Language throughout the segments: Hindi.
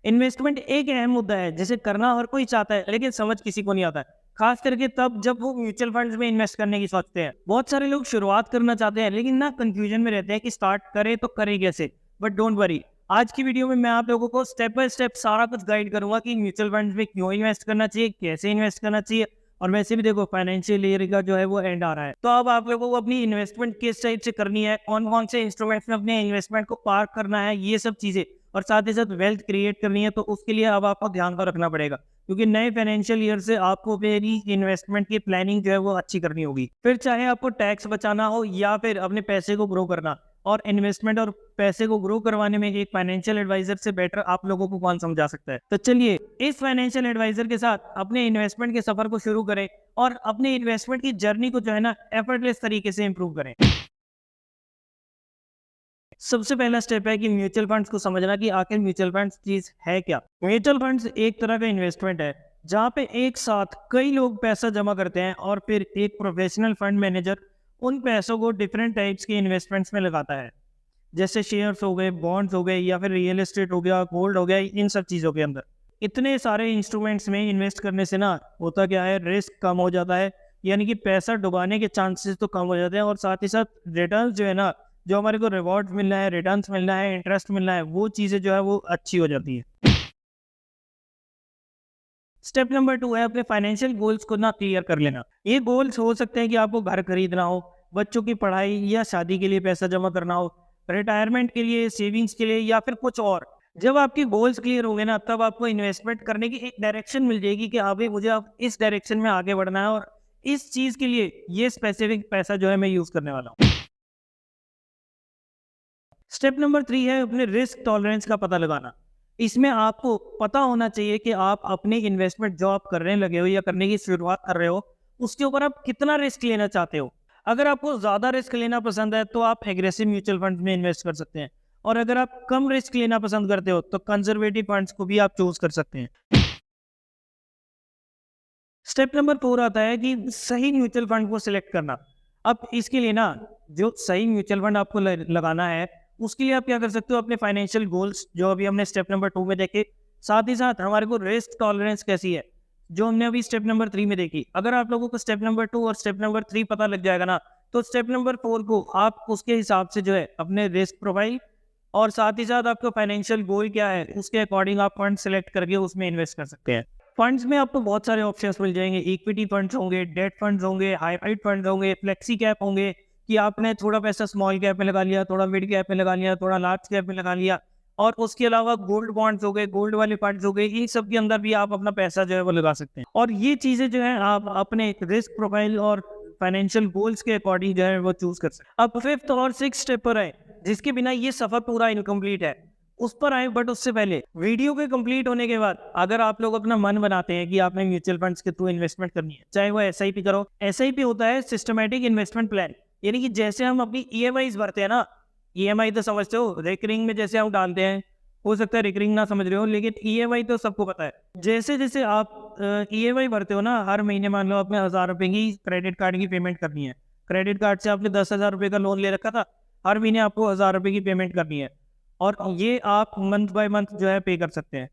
इन्वेस्टमेंट एक अहम मुद्दा है जिसे करना हर कोई चाहता है, लेकिन समझ किसी को नहीं आता है। खास करके तब जब वो म्यूचुअल फंड्स में इन्वेस्ट करने की सोचते हैं। बहुत सारे लोग शुरुआत करना चाहते हैं, लेकिन ना कंफ्यूजन में रहते हैं कि स्टार्ट करें तो करें कैसे। बट डोंट वरी, आज की वीडियो में मैं आप लोगों को स्टेप बाय स्टेप सारा कुछ गाइड करूंगा कि म्यूचुअल फंड्स में क्यों इन्वेस्ट करना चाहिए, कैसे इन्वेस्ट करना चाहिए। और वैसे भी देखो, फाइनेंशियल ईयर का जो है वो एंड आ रहा है, तो अब आप लोगों को अपनी इन्वेस्टमेंट किस टाइप से करनी है, कौन कौन से इंस्ट्रूमेंट्स में अपने इन्वेस्टमेंट को पार्क करना है, ये सब चीजें, और साथ ही साथ वेल्थ क्रिएट करनी है, तो उसके लिए अब आपको ध्यान तो रखना पड़ेगा। क्योंकि नए फाइनेंशियल ईयर से आपको मेरी इन्वेस्टमेंट की प्लानिंग जो है वो अच्छी करनी होगी। फिर चाहे आपको टैक्स बचाना हो या फिर अपने पैसे को ग्रो करना, और इन्वेस्टमेंट और पैसे को ग्रो करवाने में एक फाइनेंशियल एडवाइजर से बेटर आप लोगों को कौन समझा सकता है। तो चलिए इस फाइनेंशियल एडवाइजर के साथ अपने इन्वेस्टमेंट के सफर को शुरू करें और अपने इन्वेस्टमेंट की जर्नी को जो है ना एफर्टलेस तरीके से इंप्रूव करें। सबसे पहला स्टेप है कि म्यूचुअल फंड्स को समझना कि आखिर म्यूचुअल फंड्स चीज है क्या। म्यूचुअल फंड्स एक तरह का इन्वेस्टमेंट है जहाँ पे एक साथ कई लोग पैसा जमा करते हैं और फिर एक प्रोफेशनल फंड मैनेजर उन पैसों को डिफरेंट टाइप्स के इन्वेस्टमेंट्स में लगाता है। जैसे शेयर्स हो गए, बॉन्ड्स हो गए, या फिर रियल एस्टेट हो गया, गोल्ड हो गया, इन सब चीज़ों के अंदर। इतने सारे इंस्ट्रूमेंट्स में इन्वेस्ट करने से ना होता क्या है, रिस्क कम हो जाता है। यानी कि पैसा डुबाने के चांसेस तो कम हो जाते हैं, और साथ ही साथ रिटर्न जो है ना, जो हमारे को रिवॉर्ड मिलना है, रिटर्न्स मिलना है, इंटरेस्ट मिलना है, वो चीज़ें जो है वो अच्छी हो जाती है। स्टेप नंबर 2 है अपने फाइनेंशियल गोल्स को ना क्लियर कर लेना। ये गोल्स हो सकते हैं कि आपको घर खरीदना हो, बच्चों की पढ़ाई या शादी के लिए पैसा जमा करना हो, रिटायरमेंट के लिए, सेविंग्स के लिए, या फिर कुछ और। जब आपके गोल्स क्लियर होंगे ना, तब आपको इन्वेस्टमेंट करने की एक डायरेक्शन मिल जाएगी कि हाँ भाई, मुझे अब इस डायरेक्शन में आगे बढ़ना है और इस चीज़ के लिए ये स्पेसिफिक पैसा जो है मैं यूज़ करने वाला हूँ। स्टेप नंबर 3 है अपने रिस्क टॉलरेंस का पता लगाना। इसमें आपको पता होना चाहिए कि आप अपनी इन्वेस्टमेंट जो आप करने लगे हो या करने की शुरुआत कर रहे हो, उसके ऊपर आप कितना रिस्क लेना चाहते हो। अगर आपको ज़्यादा रिस्क लेना पसंद है तो आप एग्रेसिव म्यूचुअल फंड में इन्वेस्ट कर सकते हैं, और अगर आप कम रिस्क लेना पसंद करते हो तो कंजर्वेटिव फंड्स को भी आप चूज कर सकते हैं। स्टेप नंबर 4 आता है कि सही म्यूचुअल फंड को सिलेक्ट करना। अब इसके लिए ना, जो सही म्यूचुअल फंड आपको लगाना है, उसके लिए आप क्या कर सकते हो, अपने फाइनेंशियल गोल्स जो अभी हमने स्टेप नंबर 2 में देखे, साथ ही साथ हमारे को रिस्क टॉलरेंस कैसी है जो हमने अभी स्टेप नंबर 3 में देखी। अगर आप लोगों को स्टेप नंबर 2 और स्टेप नंबर 3 पता लग जाएगा ना, तो स्टेप नंबर 4 को आप उसके हिसाब से जो है अपने रिस्क प्रोफाइल और साथ ही साथ आपका फाइनेंशियल गोल क्या है उसके अकॉर्डिंग आप फंड सेलेक्ट करके उसमें इन्वेस्ट कर सकते हैं। फंड्स में आपको बहुत सारे ऑप्शंस मिल जाएंगे। इक्विटी फंड्स होंगे, डेट फंड्स होंगे, हाइब्रिड फंड्स होंगे, फ्लेक्सी कैप होंगे, कि आपने थोड़ा पैसा स्मॉल कैप में लगा लिया, थोड़ा मिड कैप में लगा लिया, थोड़ा लार्ज कैप में लगा लिया। और उसके अलावा गोल्ड बॉन्ड्स हो गए, गोल्ड वाले फंड्स हो गए, इन सब के अंदर भी आप अपना पैसा जो है वो लगा सकते हैं। और ये चीजें जो है आप अपने रिस्क प्रोफाइल और फाइनेंशियल गोल्स के अकॉर्डिंग जो है वो चूज कर सकते हैं। अब 5th और 6th स्टेप पर है, जिसके बिना ये सफर पूरा इनकम्प्लीट है, उस पर आए। बट उससे पहले वीडियो के कंप्लीट होने के बाद अगर आप लोग अपना मन बनाते हैं कि आपने म्यूचुअल फंड्स के थ्रू इन्वेस्टमेंट करनी है, चाहे वो एसआईपी करो। एसआईपी होता है सिस्टमैटिक इन्वेस्टमेंट प्लान। यानी कि जैसे हम अपनी ईएमआई भरते हैं ना, ईएमआई तो समझते हो, रिकरिंग में जैसे हम डालते हैं, हो सकता है रिकरिंग ना समझ रहे हो, लेकिन ईएमआई तो सबको पता है। जैसे जैसे आप ईएमआई भरते हो ना, हर महीने मान लो आपने 1000 रुपए की क्रेडिट कार्ड की पेमेंट करनी है। क्रेडिट कार्ड से आपने 10,000 रुपए का लोन ले रखा था, हर महीने आपको 1000 रुपए की पेमेंट करनी है, और ये आप मंथ बाय मंथ जो है पे कर सकते हैं।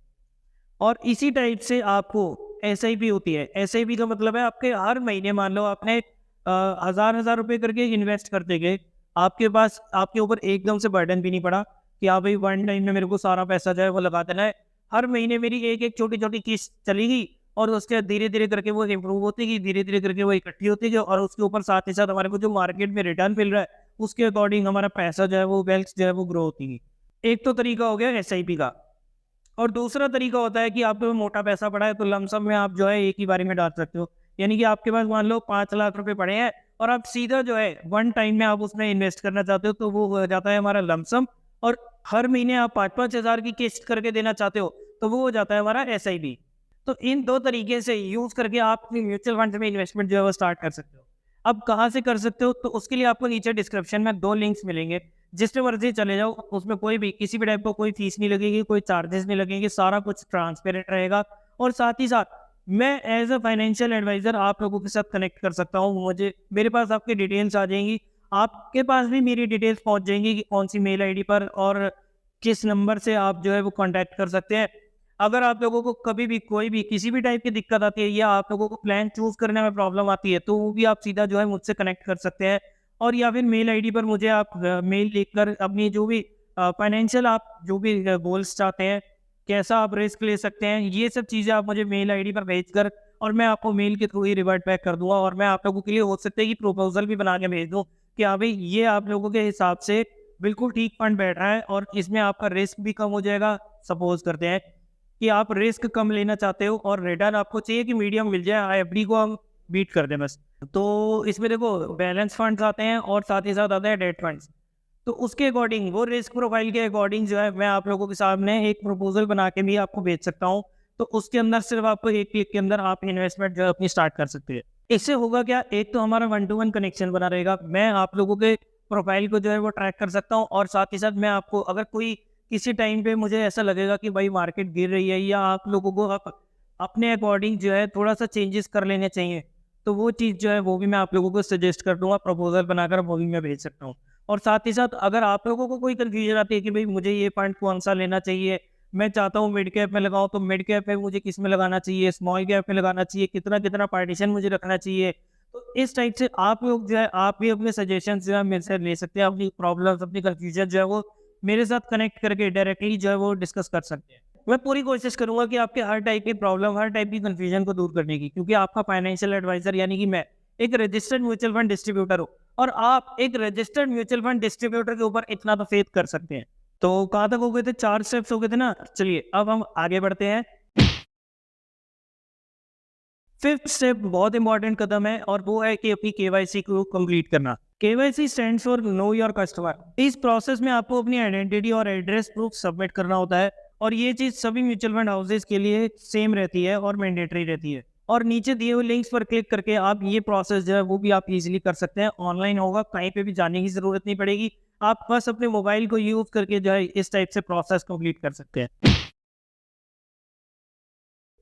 और इसी टाइप से आपको एसआईपी होती है। एसआईपी का मतलब है आपके हर महीने मान लो आपने 1000 रुपए करके इन्वेस्ट करते गए, आपके पास आपके ऊपर एकदम से बर्डन भी नहीं पड़ा कि हाँ भाई वन टाइम में मेरे को सारा पैसा जो है वो लगा देना है। हर महीने मेरी एक एक छोटी छोटी किस्त चलेगी, और उसके बाद धीरे धीरे करके वो इम्प्रूव होती गई, धीरे धीरे करके वो इकट्ठी होती गई, और उसके ऊपर साथ ही साथ हमारे को जो मार्केट में रिटर्न मिल रहा है उसके अकॉर्डिंग हमारा पैसा जो है वो वेल्थ जो है वो ग्रो होती गई। एक तो तरीका हो गया एसआईपी का। और दूसरा तरीका होता है कि आपको मोटा पैसा पड़ा है तो लमसम में आप जो है एक ही बारी में डाल सकते हो। यानी कि आपके पास मान लो 5 लाख रुपए पड़े हैं, और आप सीधा जो है वन टाइम में आप उसमें इन्वेस्ट करना चाहते हो, तो वो हो जाता है हमारा लमसम। और हर महीने आप 5-5 हज़ार की किस्त करके देना चाहते हो, तो वो हो जाता है हमारा एसआईपी। तो इन दो तरीके से यूज करके आप अपनी म्यूचुअल फंड में इन्वेस्टमेंट जो है वो स्टार्ट कर सकते हो। अब कहाँ से कर सकते हो, तो उसके लिए आपको नीचे डिस्क्रिप्शन में 2 लिंक्स मिलेंगे, जिस पे मर्जी चले जाओ। उसमें कोई भी किसी भी टाइप को कोई फीस नहीं लगेगी, कोई चार्जेस नहीं लगेंगे, सारा कुछ ट्रांसपेरेंट रहेगा। और साथ ही साथ मैं एज अ फाइनेंशियल एडवाइजर आप लोगों के साथ कनेक्ट कर सकता हूँ। मुझे मेरे पास आपकी डिटेल्स आ जाएंगी, आपके पास भी मेरी डिटेल्स पहुंच जाएंगी कि कौन सी मेल आईडी पर और किस नंबर से आप जो है वो कांटेक्ट कर सकते हैं। अगर आप लोगों को कभी भी कोई भी किसी भी टाइप की दिक्कत आती है या आप लोगों को प्लान चूज़ करने में प्रॉब्लम आती है, तो वो भी आप सीधा जो है मुझसे कनेक्ट कर सकते हैं। और या फिर मेल आईडी पर मुझे आप मेल लिखकर अपनी जो भी फाइनेंशियल आप जो भी गोल्स चाहते हैं, कैसा आप रिस्क ले सकते हैं, ये सब चीज़ें आप मुझे मेल आईडी पर भेजकर, और मैं आपको मेल के थ्रू ही रिवर्ट बैक कर दूँगा। और मैं आप लोगों के लिए हो सकता है कि प्रपोज़ल भी बना के भेज दूँ कि हाँ भाई, ये आप लोगों के हिसाब से बिल्कुल ठीक फंड बैठ रहा है और इसमें आपका रिस्क भी कम हो जाएगा। सपोज़ करते हैं कि आप रिस्क कम लेना चाहते हो और रिटर्न आपको चाहिए कि मीडियम मिल जाए, एफडी को हम बीट कर दें बस। तो इसमें देखो बैलेंस फंड्स आते हैं और साथ ही साथ आते हैं डेट फंड्स। तो उसके अकॉर्डिंग, वो रिस्क प्रोफाइल के अकॉर्डिंग जो है मैं आप लोगों के सामने एक प्रपोज़ल बना के भी आपको भेज सकता हूँ। तो उसके अंदर सिर्फ़ आपको एक क्लिक के अंदर आप इन्वेस्टमेंट जो है अपनी स्टार्ट कर सकते हैं। इससे होगा क्या, एक तो हमारा वन टू वन कनेक्शन बना रहेगा। मैं आप लोगों के प्रोफाइल को जो है वो ट्रैक कर सकता हूँ और साथ ही साथ मैं आपको, अगर कोई किसी टाइम पे मुझे ऐसा लगेगा कि भाई मार्केट गिर रही है या आप लोगों को अपने अकॉर्डिंग जो है थोड़ा-सा चेंजेस कर लेने चाहिए, तो वो चीज़ जो है वो भी मैं आप लोगों को सजेस्ट कर दूँगा, प्रपोज़ल बनाकर वो भी मैं भेज सकता हूँ। और साथ ही साथ अगर आप लोगों को कोई कन्फ्यूजन आती है कि भाई मुझे ये फंड कौन-सा लेना चाहिए, मैं चाहता हूँ मिड कैप में लगाऊँ, तो मिड कैप में मुझे किस में लगाना चाहिए, स्मॉल कैप में लगाना चाहिए, कितना-कितना पार्टीशन मुझे रखना चाहिए। तो इस टाइप से आप लोग जो है, आप भी अपने सजेशंस जो है मेरे से ले सकते हैं, अपनी प्रॉब्लम्स, अपनी कन्फ्यूजन जो है वो मेरे साथ कनेक्ट करके डायरेक्टली जो है वो डिस्कस कर सकते हैं। मैं पूरी कोशिश करूँगा कि आपके हर टाइप की प्रॉब्लम, हर टाइप की कन्फ्यूजन को दूर करने की, क्योंकि आपका फाइनेंशियल एडवाइज़र यानी कि मैं एक रजिस्टर्ड म्यूचुअल फंड डिस्ट्रीब्यूटर हूँ और आप एक रजिस्टर्ड म्यूचुअल फंड डिस्ट्रीब्यूटर के ऊपर इतना तो फेथ कर सकते हैं। तो कहाँ तक हो गए थे? 4 स्टेप्स हो गए थे ना? चलिए अब हम आगे बढ़ते हैं। 5th स्टेप बहुत इंपॉर्टेंट कदम है और वो है कि अपनी केवाईसी को कंप्लीट करना। KYC stands for know your customer. इस प्रोसेस में आपको अपनी आइडेंटिटी और एड्रेस प्रूफ सबमिट करना होता है और ये चीज़ सभी म्यूचुअल फंड हाउसेज के लिए सेम रहती है और मैंडेटरी रहती है। और नीचे दिए हुए लिंक्स पर क्लिक करके आप ये प्रोसेस जो है वो भी आप इजीली कर सकते हैं। ऑनलाइन होगा, कहीं पे भी जाने की ज़रूरत नहीं पड़ेगी। आप बस अपने मोबाइल को यूज़ करके जो है इस टाइप से प्रोसेस कंप्लीट कर सकते हैं।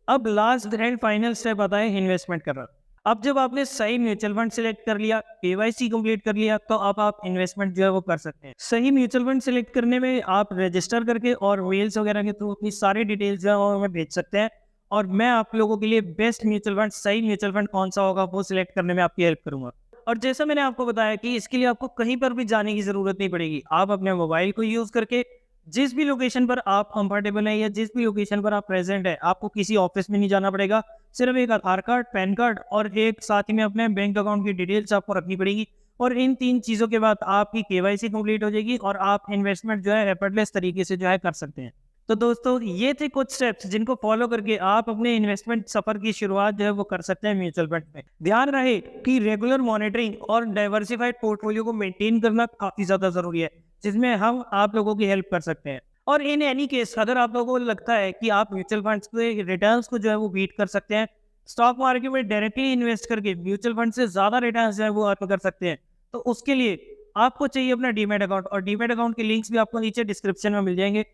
अब लास्ट एंड फाइनल स्टेप आता है इन्वेस्टमेंट करना। अब जब आपने सही म्यूचुअल फंड सिलेक्ट कर लिया, केवाईसी कंप्लीट कर लिया, तो अब आप इन्वेस्टमेंट जो है वो कर सकते हैं। सही म्यूचुअल फंड सिलेक्ट करने में आप रजिस्टर करके और मेल्स वगैरह के थ्रू अपनी सारी डिटेल्स जो है वो हमें भेज सकते हैं और मैं आप लोगों के लिए बेस्ट म्यूचुअल फंड, सही म्यूचुअल फंड कौन सा होगा वो सिलेक्ट करने में आपकी हेल्प करूंगा। और जैसा मैंने आपको बताया कि इसके लिए आपको कहीं पर भी जाने की जरूरत नहीं पड़ेगी। आप अपने मोबाइल को यूज करके जिस भी लोकेशन पर आप कंफर्टेबल हैं या जिस भी लोकेशन पर आप प्रेजेंट है, आपको किसी ऑफिस में नहीं जाना पड़ेगा। सिर्फ एक आधार कार्ड, पैन कार्ड और एक साथ ही में अपने बैंक अकाउंट की डिटेल्स आपको रखनी पड़ेगी और इन 3 चीज़ों के बाद आपकी केवाईसी कंप्लीट हो जाएगी और आप इन्वेस्टमेंट जो है एफर्टलेस तरीके से जो है कर सकते हैं। तो दोस्तों, ये थे कुछ स्टेप्स जिनको फॉलो करके आप अपने इन्वेस्टमेंट सफर की शुरुआत जो है वो कर सकते हैं म्यूचुअल फंड में। ध्यान रहे कि रेगुलर मॉनिटरिंग और डाइवर्सिफाइड पोर्टफोलियो को मेंटेन करना काफी ज्यादा जरूरी है, जिसमें हम आप लोगों की हेल्प कर सकते हैं। और इन एनी केस अगर आप लोगों को लगता है कि आप म्यूचुअल फंड्स के रिटर्न्स को जो है वो बीट कर सकते हैं, स्टॉक मार्केट में डायरेक्टली इन्वेस्ट करके म्यूचुअल फंड से ज्यादा रिटर्न्स जो है वो अर्न कर सकते हैं, तो उसके लिए आपको चाहिए अपना डीमैट अकाउंट और डीमैट अकाउंट के लिंक्स भी आपको नीचे डिस्क्रिप्शन में मिल जाएंगे।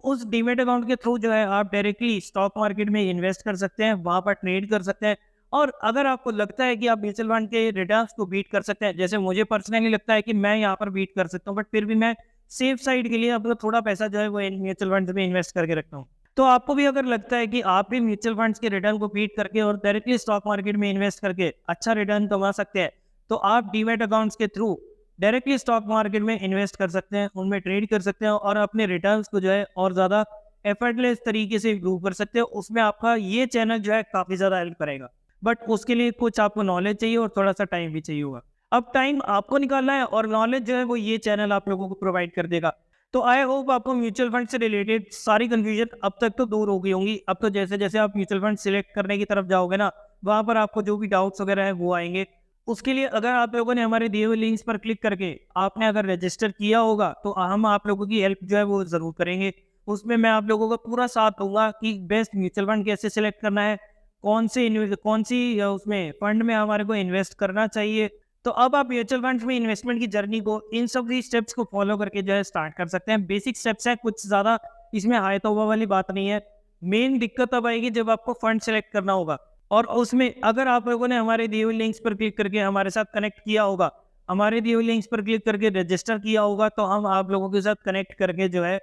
उस डीमैट अकाउंट के थ्रू जो है आप डायरेक्टली स्टॉक मार्केट में इन्वेस्ट कर सकते हैं, वहां पर ट्रेड कर सकते हैं। और अगर आपको लगता है कि आप म्यूचुअल फंड के रिटर्न्स को बीट कर सकते हैं, जैसे मुझे पर्सनली लगता है कि मैं यहाँ पर बीट कर सकता हूँ, बट फिर भी मैं सेफ साइड के लिए अपना थोड़ा पैसा जो है वो म्यूचुअल फंड में इन्वेस्ट करके रखता हूँ। तो आपको भी अगर लगता है कि आप भी म्यूचुअल फंड्स के रिटर्न को बीट करके और डायरेक्टली स्टॉक मार्केट में इन्वेस्ट करके अच्छा रिटर्न कमा सकते हैं, तो आप डीमैट अकाउंट्स के थ्रू डायरेक्टली स्टॉक मार्केट में इन्वेस्ट कर सकते हैं, उनमें ट्रेड कर सकते हैं और अपने रिटर्न्स को जो है और ज़्यादा एफर्टलेस तरीके से इम्प्रूव कर सकते हैं। उसमें आपका ये चैनल जो है काफ़ी ज़्यादा हेल्प करेगा, बट उसके लिए कुछ आपको नॉलेज चाहिए और थोड़ा सा टाइम भी चाहिए होगा। अब टाइम आपको निकालना है और नॉलेज जो है वो ये चैनल आप लोगों को प्रोवाइड कर देगा। तो आई होप आपको म्यूचुअल फंड से रिलेटेड सारी कंफ्यूजन अब तक तो दूर हो गई होंगी। अब तो जैसे जैसे आप म्यूचुअल फंड सिलेक्ट करने की तरफ जाओगे ना, वहाँ पर आपको जो भी डाउट्स वगैरह है वो आएंगे। उसके लिए अगर आप लोगों ने हमारे दिए हुए लिंक्स पर क्लिक करके आपने अगर रजिस्टर किया होगा, तो हम आप लोगों की हेल्प जो है वो ज़रूर करेंगे। उसमें मैं आप लोगों का पूरा साथ दूंगा कि बेस्ट म्यूचुअल फंड कैसे सिलेक्ट करना है, कौन सी उसमें फंड में हमारे को इन्वेस्ट करना चाहिए। तो अब आप म्यूचुअल फंड्स में इन्वेस्टमेंट की जर्नी को इन सभी स्टेप्स को फॉलो करके जो है स्टार्ट कर सकते हैं। बेसिक स्टेप्स हैं, कुछ ज़्यादा इसमें हाय तौबा वाली बात नहीं है। मेन दिक्कत तब आएगी जब आपको फंड सेलेक्ट करना होगा और उसमें अगर आप लोगों ने हमारे दिए हुए लिंक्स पर क्लिक करके हमारे साथ कनेक्ट किया होगा, हमारे दिए हुए लिंक्स पर क्लिक करके रजिस्टर किया होगा, तो हम आप लोगों के साथ कनेक्ट करके जो है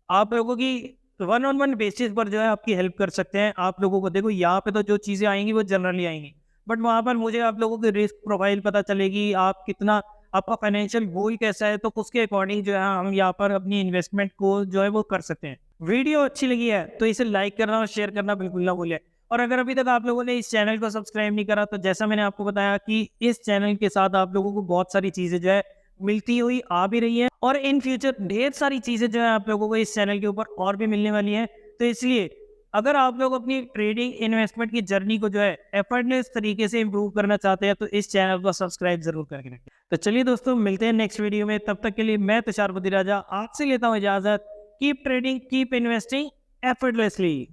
आप लोगों की वन ऑन वन बेसिस पर जो है आपकी हेल्प कर सकते हैं। आप लोगों को देखो यहाँ पे तो जो चीज़ें आएंगी वो जनरली आएंगी, बट वहाँ पर मुझे आप लोगों की रिस्क प्रोफाइल पता चलेगी, आप कितना, आपका फाइनेंशियल गोल कैसा है, तो उसके अकॉर्डिंग जो है हम यहाँ पर अपनी इन्वेस्टमेंट को जो है वो कर सकते हैं। वीडियो अच्छी लगी है तो इसे लाइक करना और शेयर करना बिल्कुल ना भूलें। और अगर अभी तक आप लोगों ने इस चैनल को सब्सक्राइब नहीं करा, तो जैसा मैंने आपको बताया कि इस चैनल के साथ आप लोगों को बहुत सारी चीज़ें जो है मिलती हुई आ भी रही है, और इन फ्यूचर ढेर सारी चीज़ें जो है आप लोगों को इस चैनल के ऊपर और भी मिलने वाली हैं। तो इसलिए अगर आप लोग अपनी ट्रेडिंग इन्वेस्टमेंट की जर्नी को जो है एफर्टलेस तरीके से इंप्रूव करना चाहते हैं, तो इस चैनल को सब्सक्राइब जरूर करके रखें। तो चलिए दोस्तों, मिलते हैं नेक्स्ट वीडियो में। तब तक के लिए मैं तुषार बुद्धिराजा आपसे लेता हूँ इजाजत। Keep trading, keep investing effortlessly.